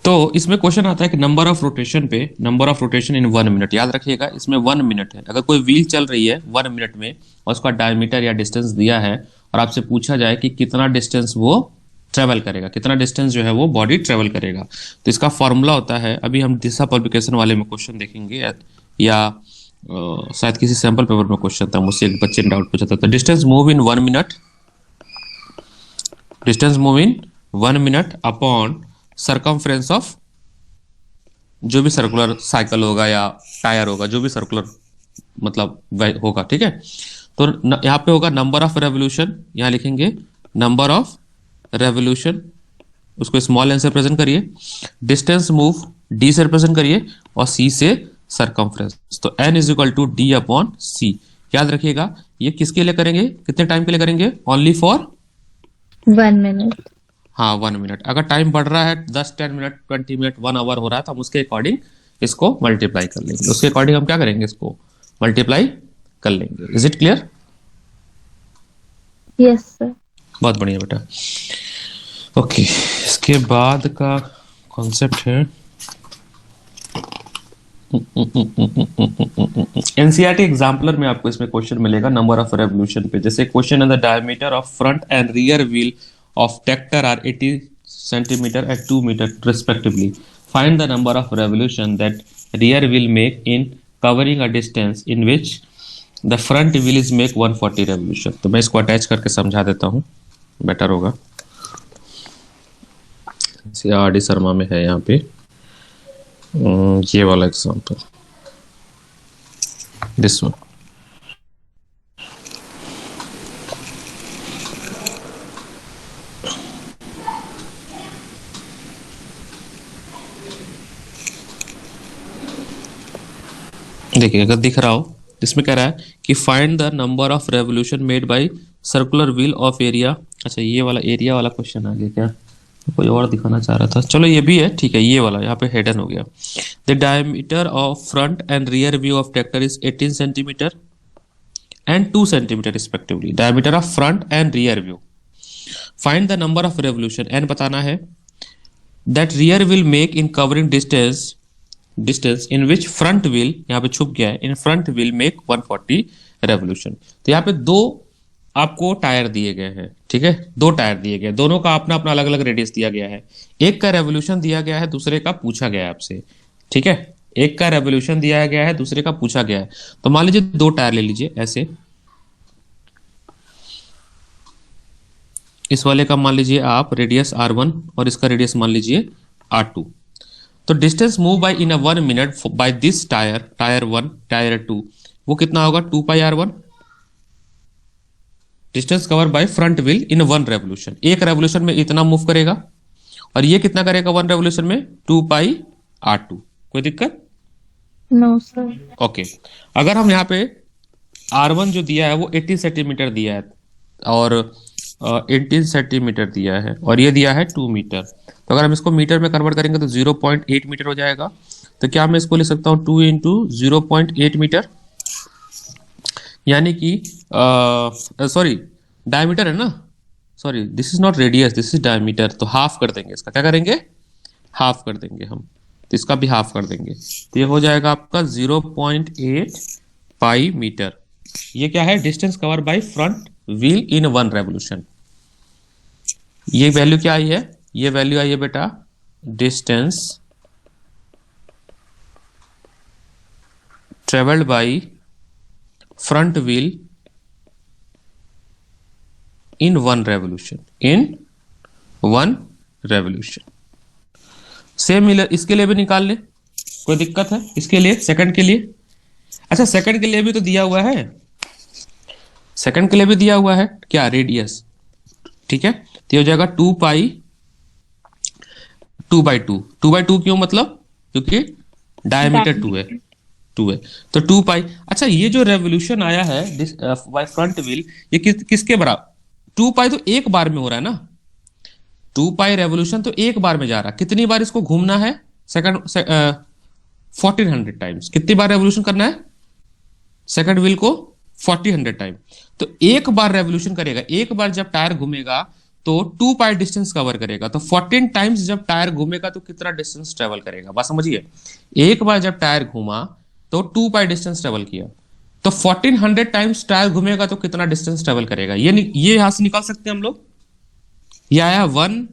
तो इसमें क्वेश्चन आता है कि नंबर ऑफ रोटेशन पे, number of rotation in 1 minute. याद रखिएगा इसमें 1 मिनट है। अगर कोई व्हील चल रही है 1 मिनट में और उसका डायमीटर या डिस्टेंस दिया है और आपसे पूछा जाए कि कितना डिस्टेंस वो ट्रेवल करेगा, कितना डिस्टेंस जो है वो बॉडी ट्रेवल करेगा, तो इसका फॉर्मूला होता है, अभी हम दिशा पब्लिकेशन वाले में क्वेश्चन देखेंगे या शायद किसी सैंपल पेपर में क्वेश्चन था, मुझसे एक बच्चे ने डाउट पूछा था। तो distance move in 1 minute, distance move in 1 minute upon circumference of जो भी सर्कुलर साइकिल होगा या टायर होगा, जो भी सर्कुलर मतलब होगा, ठीक है। तो यहाँ पे होगा नंबर ऑफ रेवोल्यूशन, यहाँ लिखेंगे नंबर ऑफ रेवोल्यूशन, उसको स्मॉल एन से रिप्रेजेंट करिए, डिस्टेंस मूव डी से रिप्रेजेंट करिए और सी से सरकमफ्रेंस। तो N is equal to D upon C. याद रखिएगा ये किसके लिए करेंगे, कितने टाइम के लिए करेंगे, ओनली फॉर 1 मिनट। हाँ 1 मिनट। अगर टाइम बढ़ रहा है 10, 10 मिनट, 20 मिनट, 1 आवर हो रहा है तो हम उसके अकॉर्डिंग इसको मल्टीप्लाई कर लेंगे, उसके अकॉर्डिंग हम क्या करेंगे, इसको मल्टीप्लाई कर लेंगे। Is it clear? Yes sir. बहुत बढ़िया बेटा। ओके, इसके बाद का कॉन्सेप्ट है एनसीईआरटी एग्जाम्पलर में आपको इसमें क्वेश्चन मिलेगा नंबर ऑफ रेवोल्यूशन पे। जैसे क्वेश्चन है the diameter of front and rear wheel of tractor are 80 centimeter and 2 meter respectively. Find the number of revolution that rear wheel make in covering a distance in which the front wheel is make 140 revolution. तो मैं इसको attach करके समझा देता हूँ, better होगा। R D Sharma में है यहाँ पे ये वाला एग्जाम्पल, दिस वन। देखिए अगर दिख रहा हो, इसमें कह रहा है कि find the number of revolution made by circular wheel of area. अच्छा ये वाला एरिया वाला क्वेश्चन आ गया क्या, कोई और दिखाना चाह रहा था, चलो ये भी है, ठीक है। ये वाला यहाँ पे हेडन हो गया, the diameter of front and rear view of tractor is 18 centimetre and 2 centimetre respectively. Diameter of front and rear view, find the number of revolution, एन बताना है, that rear will make in covering distance in which front wheel, यहाँ पे छुप गया है, in front wheel make 140 revolution. तो यहाँ पे दो आपको टायर दिए गए हैं, ठीक है, दो टायर दिए गए, दोनों का अपना अपना अलग अलग रेडियस दिया गया है, एक का रेवोल्यूशन दिया गया है, दूसरे का पूछा गया है आपसे, ठीक है, एक का रेवोल्यूशन दिया गया है, दूसरे का पूछा गया है। तो मान लीजिए दो टायर ले लीजिए ऐसे, इस वाले का मान लीजिए आप रेडियस R1 और इसका रेडियस मान लीजिए R2। तो distance move by in a 1 minute by this tyre 1, tyre 2, वो कितना होगा 2 pi R1। Distance cover by front wheel in 1 revolution, एक रेवोल्यूशन में इतना मूव करेगा, और ये कितना करेगा 1 रेवोल्यूशन में 2 पाई R2। कोई दिक्कत? No sir. ओके, अगर हम यहाँ पे R1 जो दिया है वो 80 सेंटीमीटर दिया है और 18 सेंटीमीटर दिया है, और ये दिया है 2 मीटर। तो अगर हम इसको मीटर में कन्वर्ट करेंगे तो 0.8 मीटर हो जाएगा। तो क्या मैं इसको लिख सकता हूँ 2 इंटू 0.8 मीटर, यानी कि सॉरी डायमीटर है ना, sorry this is not radius, this is diameter. तो हाफ कर देंगे इसका, क्या करेंगे, हाफ कर देंगे हम, तो इसका भी हाफ कर देंगे, तो ये हो जाएगा आपका 0.8 पाई मीटर। ये क्या है, distance cover by front wheel in 1 revolution. ये वैल्यू क्या आई है, ये वैल्यू आई है बेटा distance travelled by front wheel in 1 revolution, in 1 revolution. Same इसके लिए भी निकाल ले, कोई दिक्कत है इसके लिए, सेकंड के लिए। अच्छा सेकंड के लिए भी तो दिया हुआ है, सेकंड के लिए भी दिया हुआ है क्या, रेडियस, ठीक है। तो हो जाएगा 2 पाई 2 बाई 2, 2 बाई 2 क्यों, मतलब क्योंकि डायमीटर 2 है, 2 है, तो 2 पाई। अच्छा ये जो रेवोल्यूशन आया है बाय फ्रंट व्हील, ये किसके बराबर, 2 पाई तो एक बार में हो रहा है ना, 2 पाई रेवोल्यूशन तो एक बार में जा रहा है, कितनी बार इसको घूमना है, सेकंड 1400 टाइम्स, कितनी बार रेवोल्यूशन करना है सेकंड व्हील को, 1400 टाइम। तो एक बार रेवोल्यूशन करेगा, एक बार जब टायर घूमेगा तो 2 पाई डिस्टेंस कवर करेगा। तो 14 टाइम्स जब टायर घूमेगा तो कितना डिस्टेंस ट्रेवल करेगा, बात समझिए। एक बार जब टायर घूमा तो 2 पाई डिस्टेंस ट्रेवल किया, तो 1400 टाइम्स टायर घूमेगा तो कितना डिस्टेंस ट्रेवल करेगा, ये यहां से निकाल सकते हैं हम लोग। ये आया 1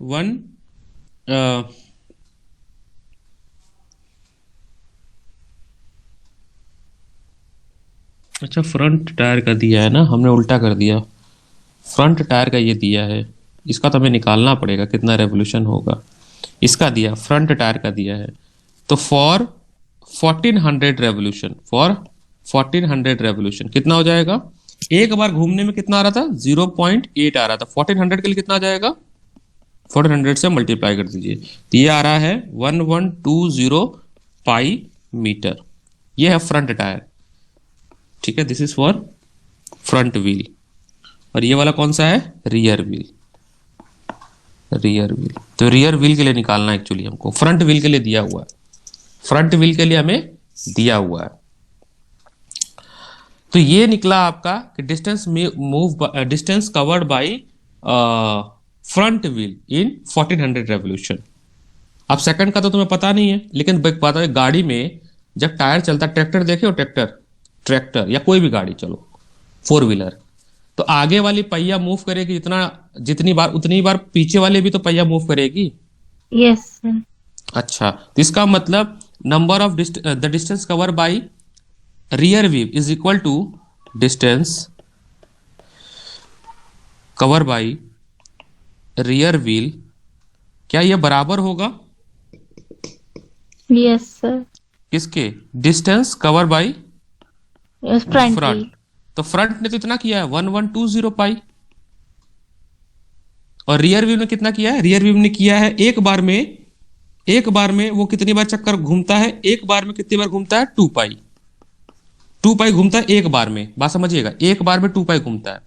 अच्छा फ्रंट टायर का दिया है ना, हमने उल्टा कर दिया। फ्रंट टायर का ये दिया है, इसका तो हमें निकालना पड़ेगा कितना रेवोल्यूशन होगा। इसका दिया फ्रंट टायर का दिया है, तो फॉर 1400 रेवोल्यूशन, फॉर 1400 रेवोल्यूशन कितना हो जाएगा। एक बार घूमने में कितना आ रहा था, 0.8 आ रहा था। 1400 के लिए कितना आ जाएगा, 1400 से मल्टीप्लाई कर दीजिए, तो ये आ रहा है 1120 पाई मीटर। ये है फ्रंट टायर, ठीक है, this is for front wheel. और ये वाला कौन सा है, रियर व्हील। रियर व्हील, तो रियर व्हील के लिए निकालना एक्चुअली हमको, फ्रंट व्हील के लिए दिया हुआ है, फ्रंट व्हील के लिए हमें दिया हुआ है। तो ये निकला आपका कि distance covered by front wheel in 1400 revolution. अब सेकंड का तो तुम्हें पता नहीं है, लेकिन बात है गाड़ी में जब टायर चलता, ट्रैक्टर देखे हो, ट्रैक्टर या कोई भी गाड़ी, चलो 4 व्हीलर, तो आगे वाली पहिया मूव करेगी जितनी बार, उतनी बार पीछे वाले भी तो पहिया मूव करेगी। Yes sir. अच्छा, तो इसका मतलब number of the distance cover by rear wheel is equal to distance cover by rear wheel, क्या ये बराबर होगा यस सर। किसके, distance cover by front front. तो फ्रंट ने तो इतना किया है 1120 पाई, और रियर व्यू ने कितना किया है, रियर व्यू ने किया है एक बार में वो कितनी बार चक्कर घूमता है, एक बार में कितनी बार घूमता है, 2 पाई। 2 पाई घूमता है एक बार में, बात समझिएगा, एक बार में 2 पाई घूमता है।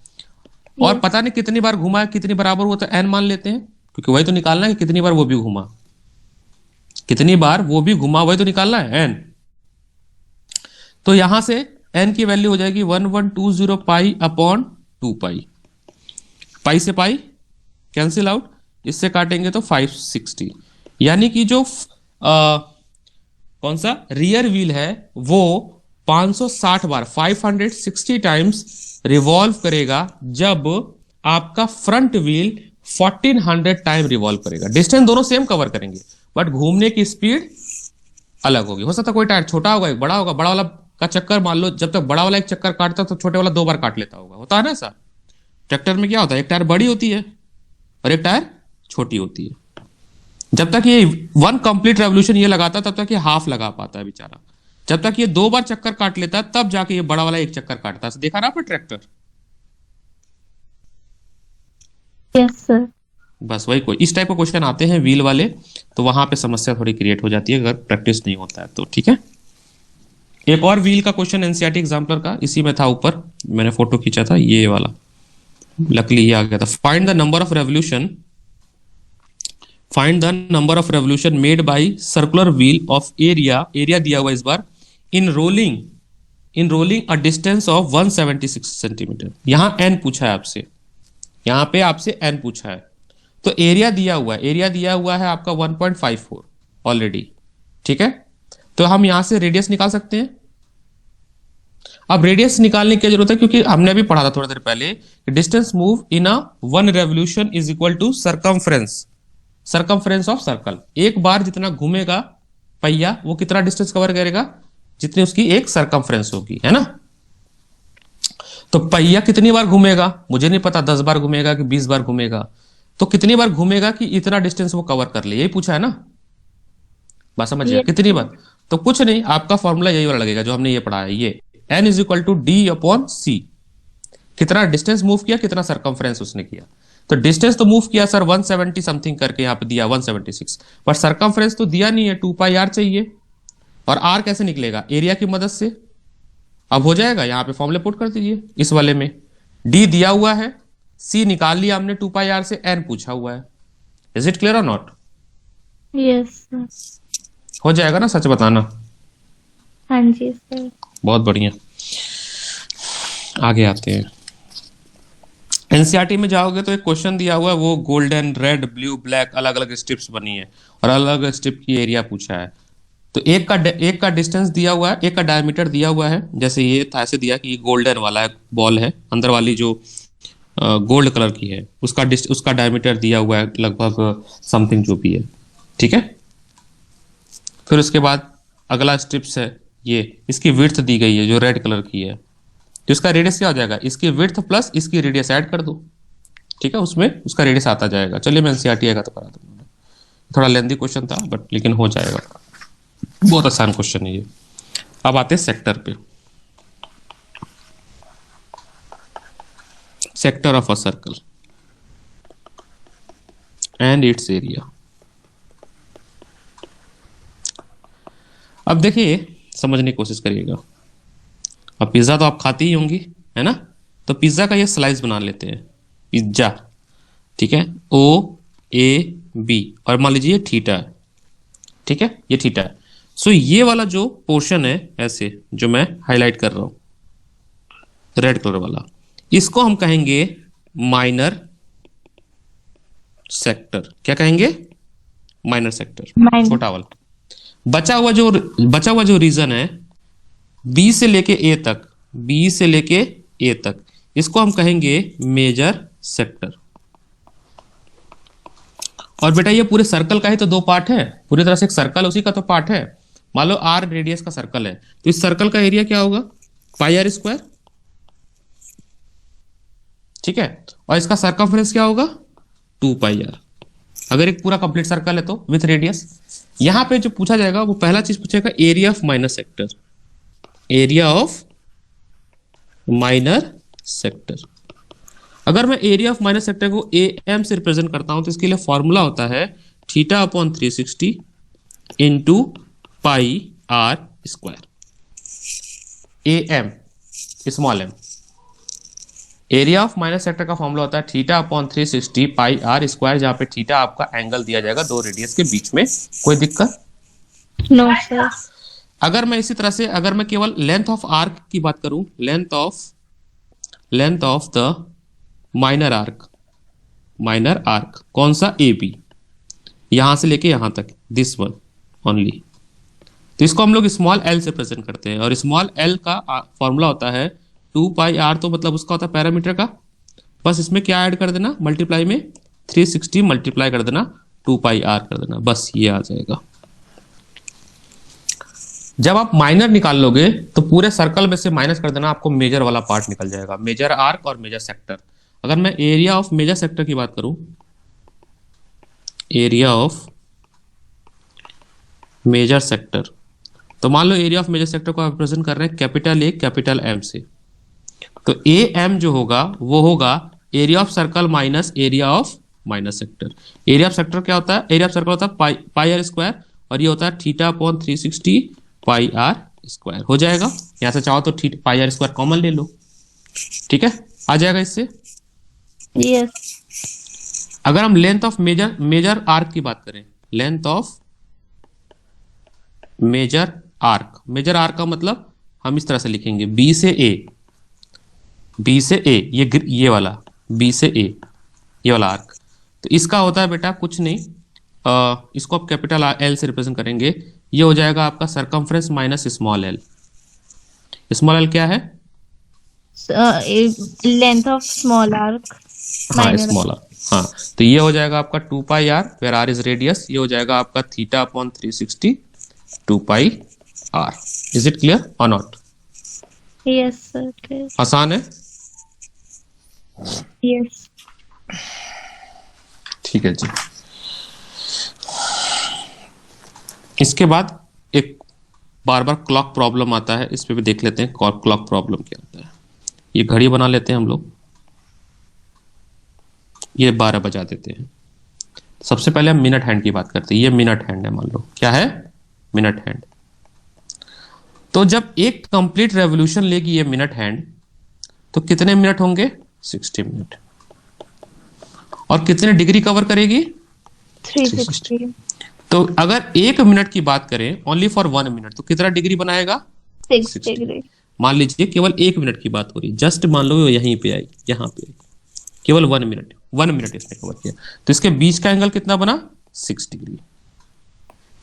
और पता नहीं कितनी बार घुमा है, कितनी बराबर हुआ, तो एन मान लेते हैं, क्योंकि वही तो निकालना है कि कितनी बार वो भी घुमा, कितनी बार वो भी घुमा, वही तो निकालना है एन। तो यहां से एन की वैल्यू हो जाएगी 1120 पाई अपॉन 2 पाई। पाई से पाई कैंसिल आउट, इससे काटेंगे तो 560, यानी कि जो कौन सा रियर व्हील है वो 560 बार 560 टाइम्स रिवॉल्व करेगा, जब आपका फ्रंट व्हील 1400 टाइम रिवॉल्व करेगा। डिस्टेंस दोनों सेम कवर करेंगे, बट घूमने की स्पीड अलग होगी। हो सकता है कोई टायर छोटा होगा, एक बड़ा होगा, बड़ा वाला का चक्कर मान लो, जब तक बड़ा वाला एक चक्कर काटता तो छोटे वाला 2 बार काट लेता होगा, होता है ना ऐसा। ट्रैक्टर में क्या होता है, एक टायर बड़ी होती है और एक टायर छोटी होती है। जब तक ये 1 कंप्लीट रेवोल्यूशन ये लगाता तब तक ये हाफ लगा पाता है बेचारा, जब तक ये 2 बार चक्कर काट लेता है तब जाके ये बड़ा वाला एक चक्कर काटता है। देखा ना आपने ट्रैक्टर। Yes sir. बस वही कोई इस टाइप का क्वेश्चन आते हैं व्हील वाले, तो वहां पे समस्या थोड़ी क्रिएट हो जाती है अगर प्रैक्टिस नहीं होता है तो, ठीक है। एक और व्हील का क्वेश्चन एनसीईआरटी एग्जाम्पलर का, इसी में था, ऊपर मैंने फोटो खींचा था, ये वाला, लकली ये आ गया था। Find the number of revolution, find the number of revolution made by circular wheel of area दिया हुआ इस बार, in rolling a distance of 176 centimetre. यहां एन पूछा है आपसे, यहां पे आपसे एन पूछा है, तो एरिया दिया हुआ है आपका 1.54 ऑलरेडी, ठीक है। तो हम यहां से रेडियस निकाल सकते हैं। अब रेडियस निकालने की जरूरत है क्योंकि हमने अभी पढ़ा था थोड़ी देर पहले, distance move in a 1 revolution is equal to circumference of circle. एक बार जितना घूमेगा पहिया वो कितना डिस्टेंस कवर करेगा, जितनी उसकी एक सरकमफ्रेंस होगी, है ना। तो पहिया कितनी बार घूमेगा मुझे नहीं पता, 10 बार घूमेगा कि 20 बार घूमेगा, तो कितनी बार घूमेगा कि इतना डिस्टेंस वो कवर कर ले, यही पूछा है ना। बात समझिए, कितनी बार, तो कुछ नहीं, आपका फॉर्मूला यही वाला लगेगा जो हमने ये पढ़ा है, ये n is equal to D upon C. कितना डिस्टेंस मूव किया, कितना सरकमफ्रेंस उसने किया। तो डिस्टेंस तो मूव किया सर 170 समथिंग करके, यहाँ पे दिया 176, पर सरकमफ्रेंस तो दिया नहीं है, 2 पाई आर चाहिए। और आर कैसे निकलेगा, एरिया की मदद से। अब हो जाएगा, यहाँ पे फॉर्मूले पुट कर दीजिए, इस वाले में डी दिया हुआ है, सी निकाल लिया हमने 2 पाई आर से, एन पूछा हुआ है। इज इट क्लियर और नॉट। Yes sir. हो जाएगा ना, सच बताना। हाँ जी सर। बहुत बढ़िया, आगे आते हैं। एनसीईआरटी में जाओगे तो एक क्वेश्चन दिया हुआ है, वो गोल्डन, रेड, ब्लू, ब्लैक अलग अलग स्ट्रिप्स बनी है और अलग अलग स्ट्रिप की एरिया पूछा है। तो एक का डिस्टेंस दिया हुआ है, एक का डायमीटर दिया हुआ है। जैसे ये था, ऐसे दिया कि ये गोल्डन वाला बॉल है, अंदर वाली जो गोल्ड कलर की है, उसका डायमीटर दिया हुआ है लगभग समथिंग जो भी है, ठीक है। फिर उसके बाद अगला स्ट्रिप्स है, ये इसकी विड्थ दी गई है जो रेड कलर की है, तो इसका रेडियस क्या हो जाएगा, इसकी विड्थ प्लस इसकी रेडियस ऐड कर दो, ठीक है, उसमें उसका रेडियस आता जाएगा। चलिए मैं एनसीईआरटी आएगा तो करा दूंगा, थोड़ा लेंदी क्वेश्चन था बट लेकिन हो जाएगा, बहुत आसान क्वेश्चन है ये। अब आते हैं सेक्टर पे। Sector of a circle and it's area. अब देखिए, समझने की कोशिश करिएगा। अब पिज्जा तो आप खाती ही होंगी, है ना, तो पिज्जा का ये स्लाइस बना लेते हैं, पिज्जा, ठीक है, ओ ए बी, और मान लीजिए थीटा है, ठीक है, ये थीटा है। सो ये वाला जो पोर्शन है ऐसे, जो मैं हाईलाइट कर रहा हूं रेड कलर वाला, इसको हम कहेंगे माइनर सेक्टर। क्या कहेंगे, माइनर सेक्टर, माइनर। छोटा वाला। बचा हुआ जो रीजन है बी से लेके ए तक, बी से लेके ए तक, इसको हम कहेंगे मेजर सेक्टर। और बेटा ये पूरे सर्कल का ही तो दो पार्ट है, पूरी तरह से एक सर्कल उसी का तो पार्ट है। मान लो आर रेडियस का सर्कल है, तो इस सर्कल का एरिया क्या होगा, पाई आर स्क्वायर, ठीक है, और इसका सर्कमफ्रेंस क्या होगा, 2 पाई आर। अगर एक पूरा कंप्लीट सर्कल है तो विथ रेडियस। यहां पे जो पूछा जाएगा वो पहला चीज पूछेगा area of minor sector, area of minor sector. अगर मैं एरिया ऑफ माइनर सेक्टर को ए एम से रिप्रेजेंट करता हूं तो इसके लिए फॉर्मूला होता है theta upon 360 into pi r square. A M small M, area of minor sector का फॉर्मूला होता है theta upon 360 pi r square, जहां पे थीटा आपका एंगल दिया जाएगा दो रेडियस के बीच में। कोई दिक्कत, नो सर। अगर मैं इसी तरह से, अगर मैं केवल लेंथ ऑफ आर्क की बात करूं, length of the minor arc कौन सा, ए बी, यहां से लेके यहां तक, दिस वन ओनली, तो इसको हम लोग स्मॉल एल से प्रेजेंट करते हैं। और स्मॉल एल का फॉर्मूला होता है 2 पाई आर, तो मतलब उसका होता है पैरामीटर का, बस इसमें क्या ऐड कर देना, मल्टीप्लाई में 360 मल्टीप्लाई कर देना, 2 पाई आर कर देना, बस ये आ जाएगा। जब आप माइनर निकाल लोगे तो पूरे सर्कल में से माइनस कर देना, आपको मेजर वाला पार्ट निकल जाएगा, मेजर आर्क और मेजर सेक्टर। अगर मैं एरिया ऑफ मेजर सेक्टर की बात करूं, एरिया ऑफ मेजर सेक्टर, तो मान लो एरिया ऑफ मेजर सेक्टर को आप रिप्रेजेंट कर रहे हैं कैपिटल ए कैपिटल एम से, तो ए एम जो होगा वो होगा area of circle minus area of minor sector. Area of sector क्या होता है, एरिया ऑफ सर्कल होता है पाई आर स्क्वायर, और ये होता है theta upon 360 pi r square. हो जाएगा, यहां से चाहो तो पाई आर स्क्वायर कॉमन ले लो, ठीक है, आ जाएगा इससे। यस। अगर हम लेंथ ऑफ मेजर आर्क की बात करें, लेंथ ऑफ मेजर आर्क का मतलब हम इस तरह से लिखेंगे, बी से ए, ये वाला बी से ए, ये वाला आर्क, तो इसका होता है बेटा कुछ नहीं, इसको आप कैपिटल एल से रिप्रेजेंट करेंगे, ये हो जाएगा आपका circumference minus small L. Small L क्या है, लेंथ ऑफ स्मॉल आर्क, हाँ स्मॉल आर, हाँ, तो ये हो जाएगा आपका 2 pi R where R is radius, ये हो जाएगा आपका theta upon 360 2 pi R. Is it clear और नॉट? Yes sir. आसान है, यस। ठीक है जी। इसके बाद एक बार बार क्लॉक प्रॉब्लम आता है, इस पे भी देख लेते हैं क्लॉक प्रॉब्लम क्या होता है। ये घड़ी बना लेते हैं हम लोग, ये 12 बजा देते हैं। सबसे पहले हम मिनट हैंड की बात करते हैं, ये मिनट हैंड है, मान लो क्या है, मिनट हैंड। तो जब एक कंप्लीट रेवोल्यूशन लेगी ये मिनट हैंड, तो कितने मिनट होंगे, 60 मिनट। और कितने डिग्री कवर करेगी, 360। तो अगर 1 मिनट की बात करें, ओनली फॉर 1 मिनट, तो कितना डिग्री बनाएगा, 6 डिग्री। मान लीजिए केवल 1 मिनट की बात हो रही, जस्ट मान लो यहीं पे आई, यहाँ पे आई, केवल 1 मिनट, 1 मिनट इसने कवर किया। तो इसके बीच का एंगल कितना बना? 6 डिग्री।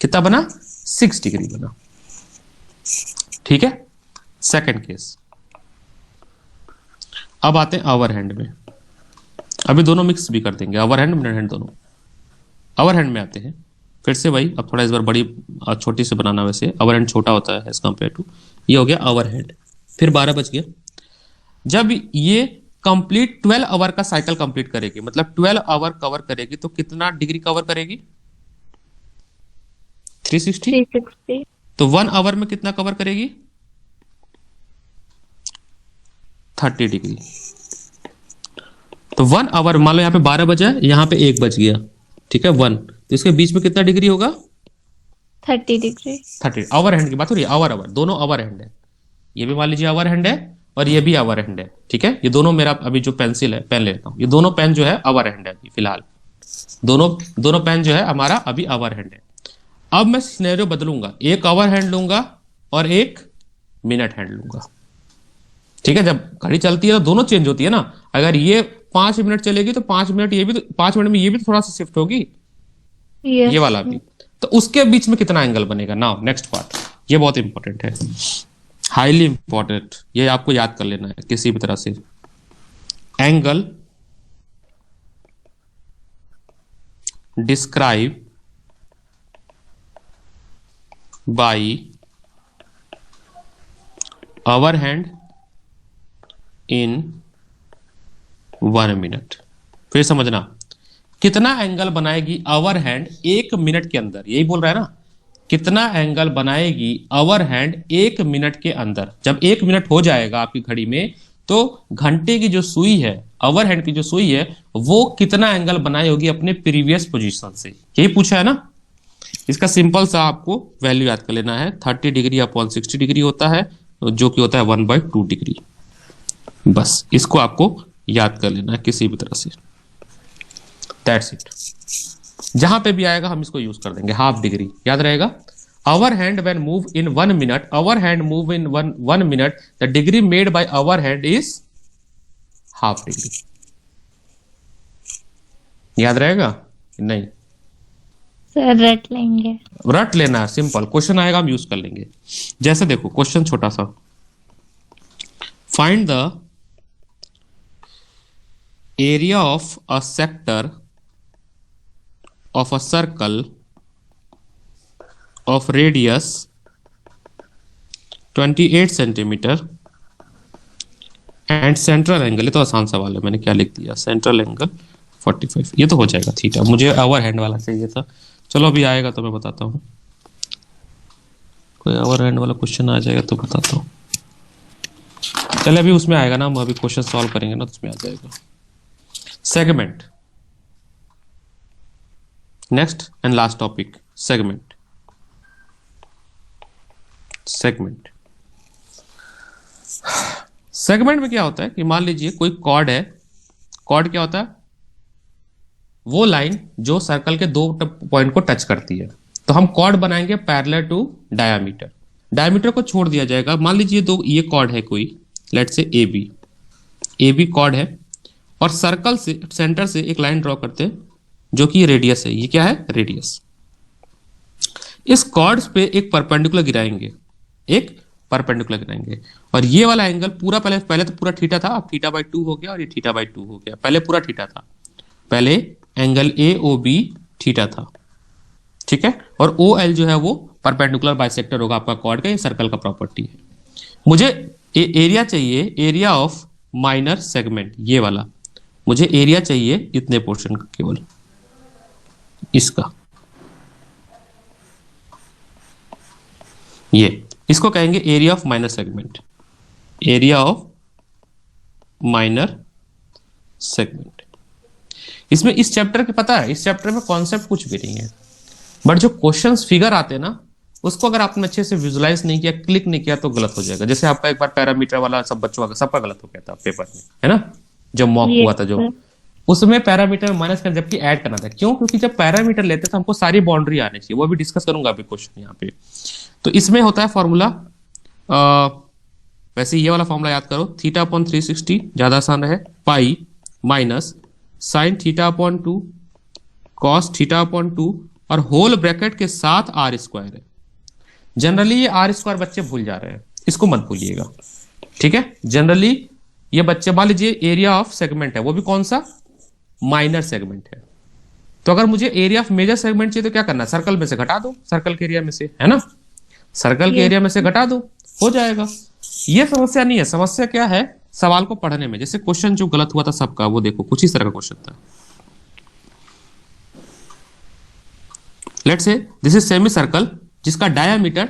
कितना बना? 6 डिग्री बना। ठीक है, सेकंड केस। अब आते हैं आवर हैंड में। अभी दोनों मिक्स भी कर देंगे, आवर हैंड मिनट हैंड दोनों। आवर हैंड में आते हैं फिर से भाई, अब थोड़ा इस बार बड़ी छोटी से बनाना, वैसे आवर हैंड छोटा होता है एज कम्पेयर टू। ये हो गया आवर हैंड। फिर 12 बज गया। जब ये कंप्लीट 12 आवर का साइकिल कंप्लीट करेगी, मतलब 12 आवर कवर करेगी, तो कितना डिग्री कवर करेगी? 360। 360। तो 1 आवर में कितना कवर करेगी? 30 डिग्री। तो 1 आवर, मान लो यहाँ पे 12 बजा, यहाँ पे 1 बज गया, ठीक है 1, तो इसके बीच में कितना डिग्री होगा? 30 डिग्री। 30। आवर हैंड की बात हो रही है, आवर आवर दोनों आवर हैंड है। ये भी मान लीजिए आवर हैंड है और ये भी आवर हैंड है, ठीक है। ये दोनों, मेरा अभी जो पेंसिल है, पेन लेता हूं, ये दोनों पेन जो है आवर हैंड है अभी फिलहाल। दोनों पेन जो है हमारा अभी आवर हैंड है। अब मैं सिनेरियो बदलूंगा, एक आवर हैंड लूंगा और एक मिनट हैंड लूंगा, ठीक है। जब घड़ी चलती है तो दोनों चेंज होती है ना। अगर ये 5 मिनट चलेगी तो 5 मिनट ये भी, तो 5 मिनट में ये भी तो थोड़ा सा शिफ्ट होगी, यस ये वाला भी। तो उसके बीच में कितना एंगल बनेगा? नाउ नेक्स्ट पार्ट, ये बहुत इंपॉर्टेंट है, हाईली इंपॉर्टेंट, ये आपको याद कर लेना है किसी भी तरह से। Angle describe by hour hand in 1 minute. फिर समझना, कितना एंगल बनाएगी आवर हैंड 1 मिनट के अंदर, यही बोल रहा है ना। कितना एंगल बनाएगी आवर हैंड 1 मिनट के अंदर। जब 1 मिनट हो जाएगा आपकी घड़ी में, तो घंटे की जो सुई है, आवर हैंड की जो सुई है, वो कितना एंगल बनाई होगी अपने प्रीवियस पोजीशन से, यही पूछा है ना। इसका सिंपल सा आपको वैल्यू याद कर लेना है, 30 डिग्री अपॉन 60 डिग्री होता है, जो कि होता है 1/2 डिग्री। बस इसको आपको याद कर लेना है किसी भी तरह से, दैट्स इट। जहां पे भी आएगा हम इसको यूज कर देंगे, हाफ डिग्री याद रहेगा। Hour hand when move in 1 minute, hour hand move in 1 minute, the degree made by hour hand is half degree. याद रहेगा? नहीं, सर रट लेंगे। रट लेना, सिंपल क्वेश्चन आएगा हम यूज कर लेंगे। जैसे देखो क्वेश्चन छोटा सा, find the area of a sector of a circle of radius 28 centimetre and central angle, ये तो आसान सवाल है, मैंने क्या लिख दिया, सेंट्रल एंगल 45, ये तो हो जाएगा थीटा। मुझे आवर हैंड वाला चाहिए था, चलो अभी आएगा तो मैं बताता हूँ। कोई आवर हैंड वाला क्वेश्चन आ जाएगा तो बताता हूँ। चले अभी उसमें आएगा ना, हम अभी क्वेश्चन सॉल्व करेंगे ना, तो उसमें आ जाएगा। Segment, next and last topic, segment. Segment में क्या होता है कि मान लीजिए कोई कॉर्ड है, कॉर्ड क्या होता है? वो लाइन जो सर्कल के 2 पॉइंट को टच करती है। तो हम कॉर्ड बनाएंगे पैरेलल टू डायामीटर, डायामीटर को छोड़ दिया जाएगा। मान लीजिए ये कॉर्ड है कोई, let's say A B cord है, और सर्कल से सेंटर से एक लाइन ड्रॉ करते हैं जो कि रेडियस है। ये क्या है? रेडियस। इस कॉर्ड्स पे एक परपेंडिकुलर गिराएंगे, और ये वाला एंगल पूरा, पहले तो पूरा थीटा था, अब θ/2 हो गया और ये θ/2 हो गया। पहले पूरा थीटा था, पहले एंगल AOB थीटा था, ठीक है। और OL जो है वो परपेंडिकुलर बाइसेक्टर होगा आपका कॉर्ड का, ये सर्कल का प्रॉपर्टी है। मुझे एरिया चाहिए, एरिया ऑफ माइनर सेगमेंट, ये वाला मुझे एरिया चाहिए इतने पोर्शन का, केवल इसका, ये इसको कहेंगे area of minor segment, area of minor segment. इसमें इस चैप्टर के, पता है इस चैप्टर में कॉन्सेप्ट कुछ भी नहीं है, बट जो क्वेश्चंस फिगर आते हैं ना, उसको अगर आपने अच्छे से विजुलाइज नहीं किया, क्लिक नहीं किया, तो गलत हो जाएगा। जैसे आपका एक बार पैरामीटर वाला सब बच्चों का सबका गलत हो गया था पेपर में, है ना, जब मॉक हुआ था, जो उसमें पैरामीटर माइनस कर जबकि ऐड करना था। क्यों? क्योंकि जब पैरामीटर लेते हैं तो हमको सारी बाउंड्री आनी चाहिए, वो भी डिस्कस करूंगा अभी क्वेश्चन यहाँ पे। तो इसमें होता है फॉर्मूला, वैसे ये वाला फॉर्मूला याद करो, θ/360 ज्यादा आसान है, पाई minus sine theta upon 2 cos theta upon 2 और होल ब्रैकेट के साथ आर स्क्वायर है। जनरली ये आर स्क्वायर बच्चे भूल जा रहे हैं, इसको मत भूलिएगा, ठीक है। जनरली ये बच्चे मान लीजिए एरिया ऑफ सेगमेंट है, वो भी कौन सा, माइनर सेगमेंट है। तो अगर मुझे एरिया ऑफ मेजर सेगमेंट चाहिए तो क्या करना है, सर्कल में से घटा दो, सर्कल के एरिया में से, है ना, सर्कल के एरिया में से घटा दो, हो जाएगा। ये समस्या नहीं है, समस्या क्या है, सवाल को पढ़ने में। जैसे क्वेश्चन जो गलत हुआ था सबका, वो देखो कुछ इस तरह का क्वेश्चन था। Let's say this is semi circle जिसका डायामीटर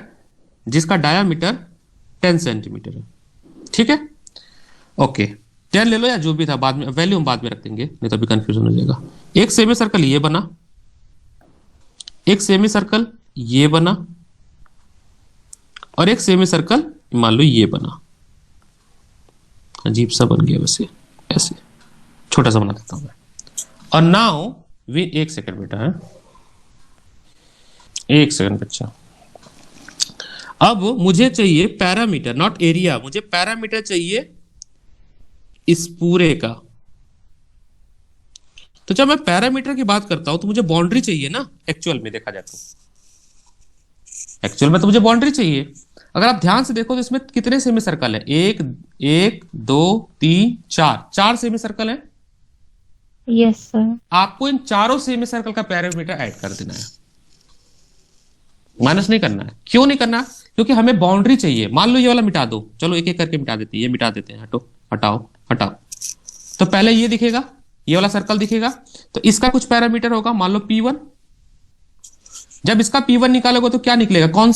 10 सेंटीमीटर है, ठीक है। ओके 10 ले लो या जो भी था, बाद में वैल्यू हम बाद में रख देंगे, नहीं तो अभी कंफ्यूजन हो जाएगा। एक सेमी सर्कल ये बना, एक सेमी सर्कल ये बना, और एक सेमी सर्कल मान लो ये बना। अजीब सा बन गया वैसे, ऐसे छोटा सा बना देता हूं मैं। और नाउ वी, एक सेकंड बेटा है, एक सेकंड बच्चा। अब मुझे चाहिए पैरामीटर, नॉट एरिया, मुझे पैरामीटर चाहिए इस पूरे का। तो जब मैं पैरामीटर की बात करता हूं तो मुझे बाउंड्री चाहिए ना, एक्चुअल में देखा जाए तो एक्चुअल में तो मुझे बाउंड्री चाहिए। अगर आप ध्यान से देखो तो इसमें कितने सेमी सर्कल है, एक दो तीन चार सेमी सर्कल है। Yes sir. आपको इन चारों सेमी सर्कल का पैरामीटर ऐड कर देना है, माइनस नहीं करना है। क्यों नहीं करना, क्योंकि हमें बाउंड्री चाहिए। मान लो ये वाला मिटा दो, चलो एक एक करके मिटा देते हैं, ये मिटा देते हैं, हटो हटाओ हटाओ। तो पहले ये दिखेगा, ये वाला सर्कल दिखेगा, तो इसका कुछ पैरामीटर होगा, मान लो P1। जब इसका P1 निकालोगे तो क्या निकलेगा, कौन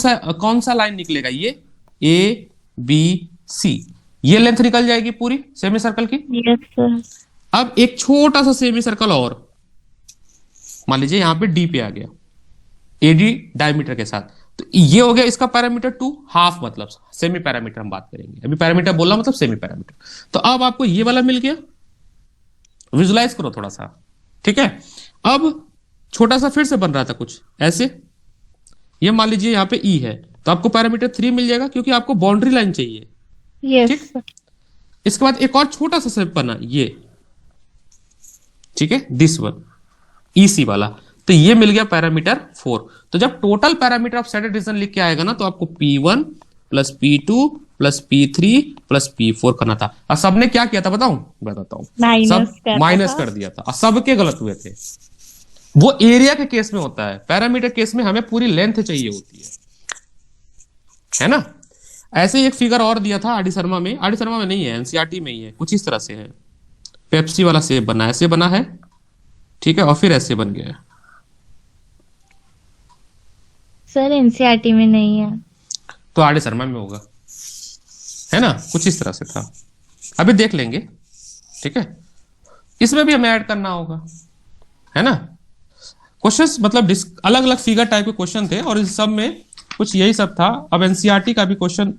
सा लाइन निकलेगा, ये ABC, ये लेंथ निकल जाएगी पूरी सेमी सर्कल की। Yes sir. अब एक छोटा सा सेमी सर्कल और, मान लीजिए यहां पे D पे आ गया, AD डायमीटर के साथ, तो ये हो गया इसका पैरामीटर 2, हाफ मतलब सेमी पैरामीटर हम बात करेंगे, अभी पैरामीटर बोलना मतलब सेमी पैरामीटर। तो अब आपको ये वाला मिल गया, विजुलाइज करो थोड़ा सा, ठीक है। अब छोटा सा फिर से बन रहा था कुछ ऐसे, ये मान लीजिए यहाँ पे E है, तो आपको पैरामीटर 3 मिल जाएगा, क्योंकि आपको बाउंड्री लाइन चाहिए। Yes sir. इसके बाद एक और छोटा सा शेप बना ये, ठीक है, दिस वन EC वाला, तो ये मिल गया पैरामीटर 4। तो जब total parameter of set division लिख के आएगा ना, तो आपको P1 plus P2 plus P3 plus P4 करना था। और सबने क्या किया था बताता हूं, सब माइनस कर दिया था, और सबके गलत हुए थे। वो एरिया के केस में होता है, पैरामीटर केस में हमें पूरी लेंथ चाहिए होती है ना। ऐसे ही एक फिगर और दिया था आर डी शर्मा में नहीं है, एनसीईआरटी में ही है, कुछ इस तरह से है, पेप्सी वाला शेप बना, ऐसे बना है, ठीक है, और फिर ऐसे बन गया है। सर एनसीईआरटी में नहीं है, तो आर डी शर्मा में होगा, है ना, कुछ इस तरह से था, अभी देख लेंगे, ठीक है। इसमें भी हमें ऐड करना होगा, है ना। क्वेश्चंस मतलब अलग अलग फिगर टाइप के क्वेश्चन थे, और इस सब में कुछ यही सब था। अब एनसीईआरटी का भी क्वेश्चन,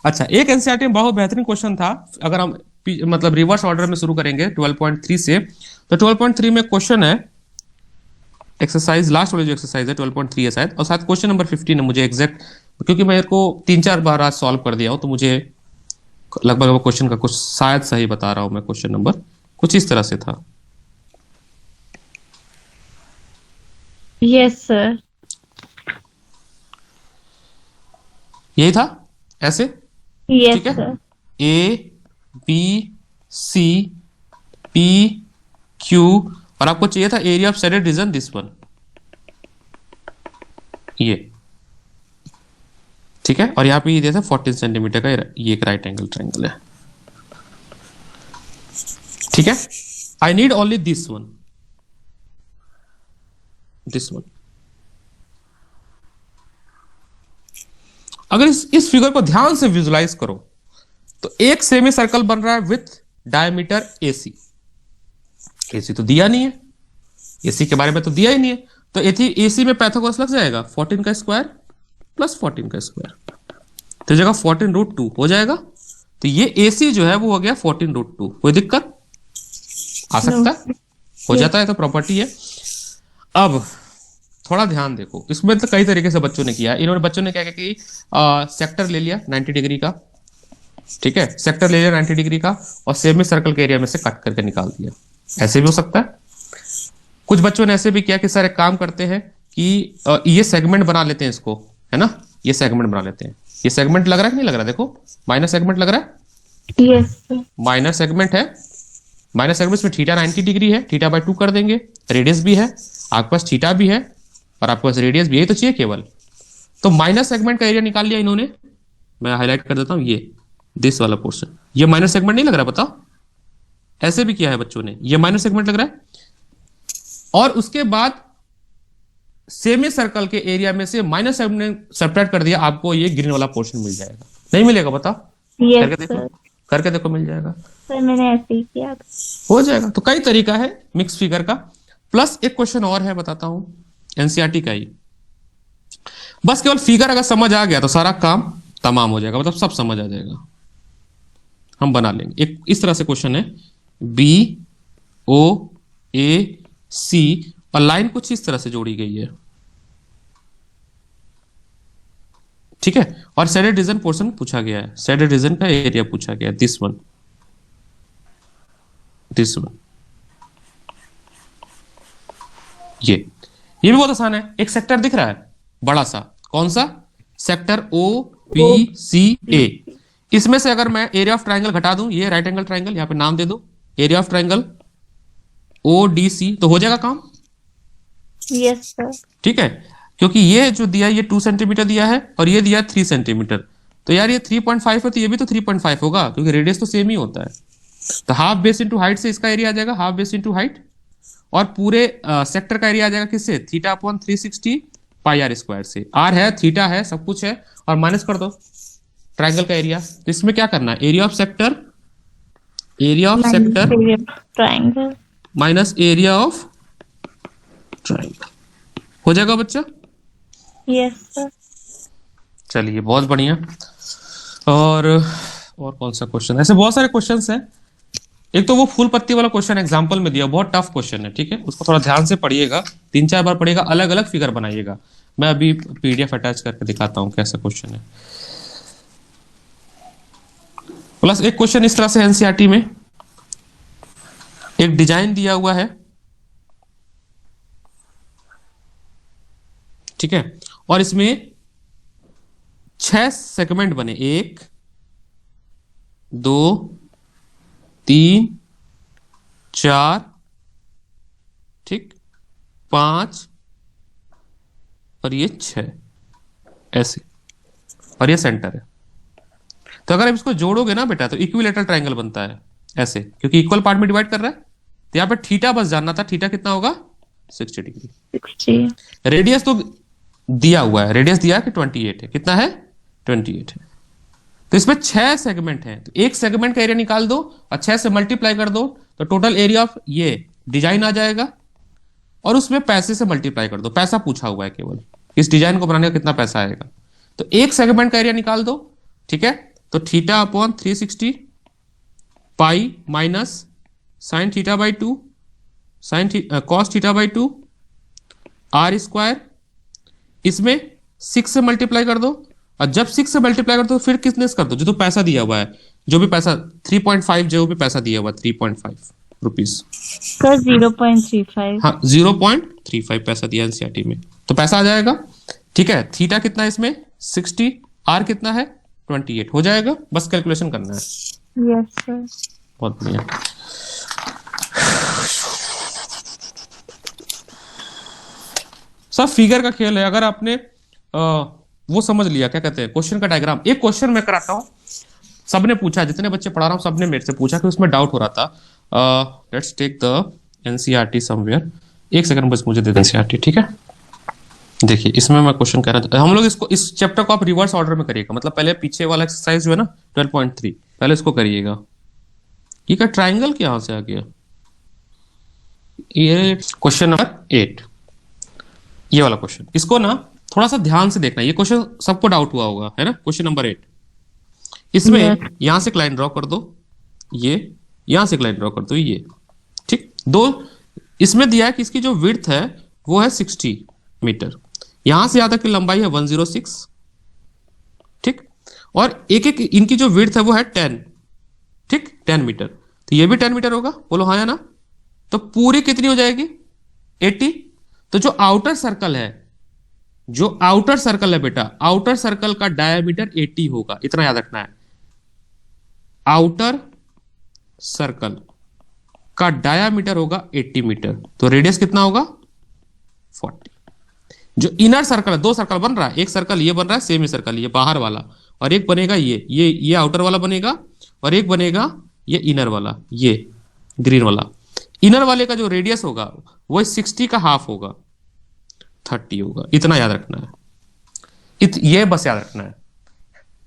अच्छा एक एनसीईआरटी में बहुत बेहतरीन क्वेश्चन था, अगर हम मतलब रिवर्स ऑर्डर में शुरू करेंगे 12.3 से, तो 12.3 में क्वेश्चन है एक्सरसाइज, लास्ट वाली जो एक्सरसाइज है 12.3 है शायद, और साथ क्वेश्चन नंबर 15 है, मुझे एग्जैक्ट, क्योंकि मेरे को 3-4 बार आज सॉल्व कर दिया हूं, तो मुझे लगभग क्वेश्चन का कुछ शायद सही बता रहा हूं मैं, क्वेश्चन नंबर कुछ इस तरह से था। Yes sir. यही था ऐसे, यस ठीक है, सर। ABCPQ, और आपको चाहिए था area of shaded region, this one, ये, ठीक है। और यहां पे ये दिया था 14 सेंटीमीटर का, ये एक राइट एंगल ट्रायंगल है, ठीक है। I need only this one, अगर इस फिगर को ध्यान से विजुलाइज करो, तो एक सेमी सर्कल बन रहा है विथ डायमीटर AC तो दिया नहीं है, AC के बारे में तो दिया ही नहीं है, तो AC में पाइथागोरस लग जाएगा, 14 का स्क्वायर प्लस 14 का स्क्वायर, तो जगह 14√2 हो जाएगा। तो ये AC जो है वो हो गया 14√2, कोई दिक्कत आ सकता है, हो जाता है, तो प्रॉपर्टी है। अब थोड़ा ध्यान देखो, इसमें तो कई तरीके से बच्चों ने किया, बच्चों ने क्या किया कि सेक्टर ले लिया 90 डिग्री का, ठीक है, सेक्टर ले लिया 90 डिग्री का और सेमी सर्कल के एरिया में से कट करके निकाल दिया। ऐसे भी हो सकता है। कुछ बच्चों ने ऐसे भी किया कि सर एक काम करते हैं कि ये सेगमेंट बना लेते हैं इसको, है ना, ये सेगमेंट बना लेते हैं। ये सेगमेंट लग रहा है कि नहीं लग रहा है? देखो माइनर सेगमेंट लग रहा है। Yes sir. माइनर सेगमेंट है, माइनर सेगमेंट में थीटा 90 डिग्री है, थीटा बाय 2 कर देंगे, रेडियस भी है आपके पास, थीटा भी है और आपके पास रेडियस भी, यही तो चाहिए केवल। तो माइनर सेगमेंट का एरिया निकाल लिया इन्होंने। मैं हाईलाइट कर देता हूं, ये दिस वाला पोर्शन, ये माइनर सेगमेंट नहीं लग रहा, बताओ? ऐसे भी किया है बच्चों ने, ये माइनर सेगमेंट लग रहा है। और उसके बाद सेमी सर्कल के एरिया में से माइनस सेगमेंट सब्ट्रैक्ट कर दिया, आपको ये ग्रीन वाला पोर्शन मिल जाएगा। नहीं मिलेगा? बताओ, यस करके देखो, सर। करके देखो, मिल जाएगा। सर मैंने ऐसे ही किया था। हो जाएगा। तो कई तरीका है मिक्स फिगर का। प्लस एक क्वेश्चन और है, बताता हूं, एनसीईआरटी का ही। बस केवल फिगर अगर समझ आ गया तो सारा काम तमाम हो जाएगा, मतलब सब समझ आ जाएगा, हम बना लेंगे। एक इस तरह से क्वेश्चन है, बी ओ ए सी और लाइन कुछ इस तरह से जोड़ी गई है, ठीक है, और शेडेड रीजन पोर्शन पूछा गया है, शेडेड रीजन का एरिया पूछा गया है, दिस वन, दिस वन। ये भी बहुत आसान है। एक सेक्टर दिख रहा है बड़ा सा, कौन सा? सेक्टर ओ पी सी ए। इसमें से अगर मैं एरिया ऑफ ट्राइंगल घटा दूं, ये राइट एंगल ट्राइंगल, यहां पे नाम दे दो area of triangle O D C, तो हो जाएगा काम। Yes sir. ठीक है, क्योंकि ये जो दिया है ये 2 सेंटीमीटर दिया है और ये दिया 3 सेंटीमीटर, तो यार ये 3.5 है तो ये भी तो 3.5 होगा, क्योंकि रेडियस तो सेम ही होता है। तो हाफ बेस इंटू हाइट से इसका एरिया आ जाएगा, हाफ बेस इंटू हाइट, और पूरे सेक्टर का एरिया आ जाएगा किससे? Theta upon 360 pi r square से। आर है, थीटा है, सब कुछ है, और माइनस कर दो ट्राइंगल का एरिया। तो इसमें क्या करना है? Area of sector, area of sector triangle minus area of triangle, हो जाएगा बच्चा? Yes sir. चलिए बहुत बढ़िया। और कौन सा क्वेश्चन? ऐसे बहुत सारे क्वेश्चंस हैं। एक तो वो फूल पत्ती वाला क्वेश्चन एग्जांपल में दिया, बहुत टफ क्वेश्चन है, ठीक है, उसको थोड़ा ध्यान से पढ़िएगा, 3-4 बार पढ़िएगा, अलग अलग फिगर बनाइएगा। मैं अभी पीडीएफ अटैच करके दिखाता हूं कैसा क्वेश्चन है। प्लस एक क्वेश्चन इस तरह से एनसीईआरटी में एक डिजाइन दिया हुआ है, ठीक है, और इसमें 6 सेगमेंट बने, 1 2 3 4, ठीक, 5 और ये 6, ऐसे, और ये सेंटर है। तो अगर आप इसको जोड़ोगे ना बेटा तो इक्विलेटरल ट्रायंगल बनता है ऐसे, क्योंकि इक्वल पार्ट में डिवाइड कर रहा है। तो यहाँ पे थीटा बस जानना था, थीटा कितना होगा? 60 डिग्री। 60। रेडियस तो दिया हुआ है, रेडियस दिया है कि 28 है, कितना है? 28 है। तो इसमें 6 सेगमेंट है, तो एक सेगमेंट का एरिया निकाल दो और 6 से मल्टीप्लाई कर दो, तो टोटल एरिया ऑफ ये डिजाइन आ जाएगा, और उसमें पैसे से मल्टीप्लाई कर दो, पैसा पूछा हुआ है केवल, इस डिजाइन को बनाने का कितना पैसा आएगा। तो एक सेगमेंट का एरिया निकाल दो, ठीक है, तो theta upon 360 pi minus sine theta by 2 cos theta by 2 r square, इसमें 6 से मल्टीप्लाई कर दो, और जब 6 से मल्टीप्लाई कर दो फिर कितने से कर दो? जो तो पैसा दिया हुआ है, जो भी पैसा 3.5, जो भी पैसा दिया हुआ 3.5 रुपीज, सर 0.35। हाँ 0.35 पैसा दिया एनसीईआरटी में, तो पैसा आ जाएगा, ठीक है। थीटा कितना है इसमें? 60, आर कितना है? 28, हो जाएगा, बस कैलकुलेशन करना है। Yes sir. बहुत बढ़िया। सब फिगर का खेल है। अगर आपने वो समझ लिया, क्या कहते हैं, क्वेश्चन का डायग्राम। एक क्वेश्चन मैं कराता हूं, सबने पूछा, जितने बच्चे पढ़ा रहा हूं सबने मेरे से पूछा कि उसमें डाउट हो रहा था। Let's take the NCERT somewhere. एक सेकंड बस मुझे दे दो एनसीईआरटी, ठीक है। देखिए इसमें मैं क्वेश्चन कह रहा था, हम लोग इसको, इस चैप्टर को आप रिवर्स ऑर्डर में करिएगा, मतलब पहले पीछे वाला एक्सरसाइज जो है ना 12.3, पहले इसको करिएगा। ये क्या ट्राइंगल कहां से आ गया? ये क्वेश्चन नंबर 8, ये वाला क्वेश्चन, इसको ना थोड़ा सा ध्यान से देखना। ये क्वेश्चन सबको डाउट हुआ होगा, है ना। क्वेश्चन नंबर 8, इसमें यहां से एक लाइन ड्रॉ कर दो, ये यहां से एक लाइन ड्रॉ कर दो, ये ठीक। दो इसमें दिया है कि इसकी जो विड्थ है वो है 60 मीटर, यहां से यहां तक की लंबाई है 106, ठीक। और एक एक इनकी जो विड्थ है वो है 10, ठीक, 10 मीटर। तो ये भी 10 मीटर होगा, बोलो हाँ या ना। तो पूरी कितनी हो जाएगी 80। तो जो आउटर सर्कल है, जो आउटर सर्कल है बेटा, आउटर सर्कल का डायमीटर 80 होगा, इतना याद रखना है। आउटर सर्कल का डायमीटर होगा 80 मीटर, तो रेडियस कितना होगा 40। जो इनर सर्कल है, दो सर्कल बन रहा है, एक सर्कल ये बन रहा है सेमी सर्कल ये बाहर वाला, और एक बनेगा ये आउटर वाला बनेगा, और एक बनेगा ये इनर वाला, ये ग्रीन वाला। इनर वाले का जो रेडियस होगा वो 60 का हाफ होगा, 30 होगा, इतना याद रखना है। ये बस याद रखना है।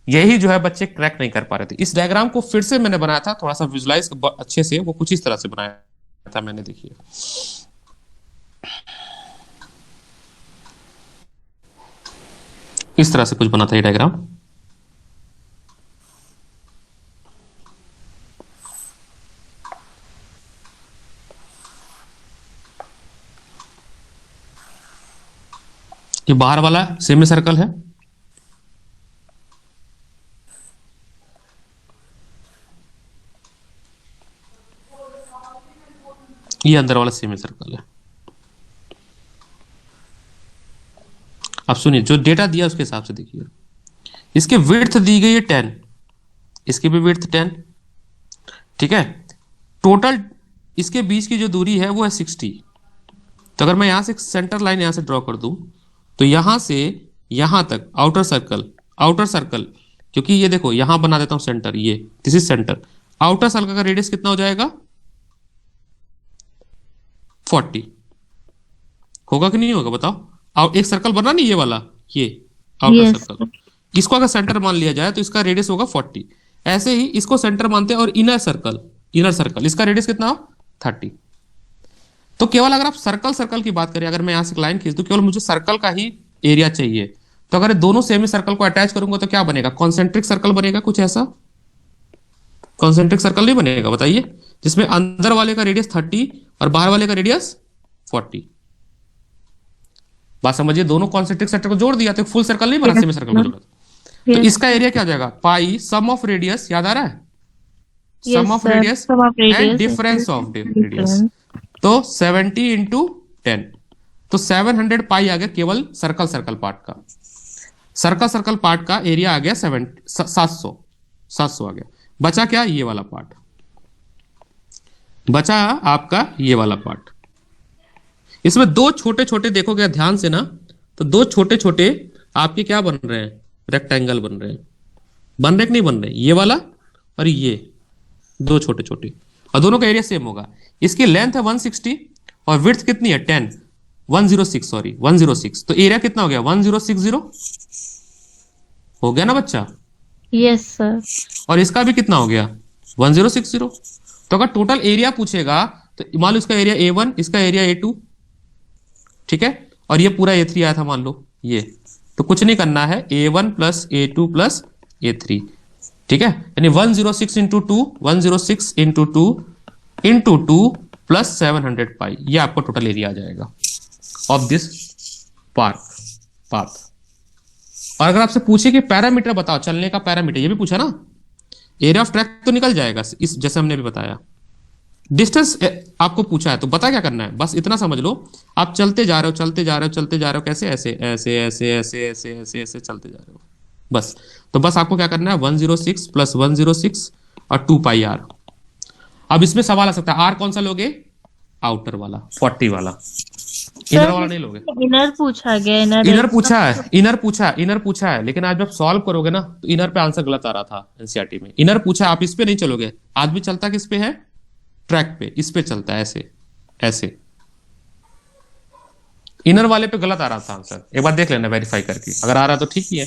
यही जो है बच्चे क्रैक नहीं कर पा रहे थे। इस डायग्राम को फिर से मैंने बनाया था, थोड़ा सा विजुलाइज अच्छे से, वो कुछ इस तरह से बनाया था मैंने, देखिए। इस तरह से कुछ बना था ये डायग्राम। ये बाहर वाला सेमी सर्कल है, ये अंदर वाला सेमी सर्कल है। अब सुनिए, जो डेटा दिया उसके हिसाब से देखिए। इसके विड्थ दी गई है 10, इसकी भी विड्थ 10, ठीक है। टोटल इसके बीच की जो दूरी है वो है 60। तो अगर मैं यहां से सेंटर लाइन यहां से ड्रॉ कर दूं, तो यहां से यहां तक आउटर सर्कल, क्योंकि ये देखो यहां बना देता हूं सेंटर, ये this is centre. Outer circle का रेडियस कितना हो जाएगा 40 होगा कि नहीं होगा, बताओ। एक सर्कल बना नहीं ये वाला, ये आउटर Yes, सर्कल, इसको अगर सेंटर मान लिया जाए तो इसका रेडियस होगा 40। ऐसे ही इसको सेंटर मानते हैं, और इनर सर्कल इसका रेडियस कितना हो 30। तो केवल अगर आप सर्कल की बात करें, अगर मैं यहां से लाइन खींच दूं, केवल मुझे सर्कल का ही एरिया चाहिए, तो अगर दोनों सेमी सर्कल को अटैच करूंगा तो क्या बनेगा, कॉन्सेंट्रिक सर्कल बनेगा, कुछ ऐसा। कॉन्सेंट्रिक सर्कल नहीं बनेगा, बताइए, जिसमें अंदर वाले का रेडियस 30 और बाहर वाले का रेडियस 40। बात समझिए, दोनों कॉन्सेंट्रिक सर्कल को जोड़ दिया तो फुल सर्कल नहीं बना, सेमी सर्कल को जोड़ा। तो इसका एरिया क्या हो जाएगा, पाई सम ऑफ रेडियस, याद आ रहा है, sum of radius and difference of radius. तो 70 इंटू 10, तो 700 पाई आ गया केवल सर्कल पार्ट का। सर्कल पार्ट का एरिया आ गया 700 आ गया। बचा क्या, ये वाला पार्ट बचा आपका, ये वाला पार्ट। इसमें दो छोटे छोटे देखोगे ध्यान से ना, तो दो छोटे छोटे आपके क्या बन रहे हैं, रेक्टेंगल बन रहे हैं। बन रहे कि नहीं बन रहे, ये वाला और ये दो छोटे छोटे, और दोनों का एरिया सेम होगा। इसकी लेंथ है 160 और विड्थ कितनी है 106। तो एरिया कितना हो गया 1060 हो गया ना बच्चा। Yes sir. और इसका भी कितना हो गया 1060। तो अगर टोटल एरिया पूछेगा तो मान लो इसका एरिया A1, इसका एरिया A2, ठीक है, और ये पूरा A3 आया था मान लो ये। तो कुछ नहीं करना है, A1 plus A2 plus A3, ठीक है, यानी 106 इंटू 2, 106 इंटू 2 इंटू 2 प्लस 700 पाई, ये आपको टोटल एरिया आ जाएगा ऑफ दिस पाथ। और अगर आपसे पूछे कि पैरामीटर बताओ, चलने का पैरामीटर, ये भी पूछा ना, एरिया ऑफ ट्रैक तो निकल जाएगा इस, जैसे हमने भी बताया। डिस्टेंस आपको पूछा है तो बता क्या करना है, बस इतना समझ लो, आप चलते जा रहे हो कैसे, ऐसे चलते जा रहे हो बस। तो बस आपको क्या करना है 106 प्लस 106 और 2 पाई आर। अब इसमें सवाल आ सकता है, आर कौन सा लोगे, आउटर वाला 40 वाला, इनर वाला नहीं लोगे। इनर पूछा गया, इनर पूछा है, लेकिन आज जब सॉल्व करोगे ना तो इनर पे आंसर गलत आ रहा था एनसीईआरटी में। इनर पूछा, आप इस पे नहीं चलोगे। आज भी चलता किस पे है, ट्रैक पे, इस पे चलता है ऐसे। इनर वाले पे गलत आ रहा था आंसर, एक बार देख लेना वेरीफाई करके, अगर आ रहा तो ठीक ही है।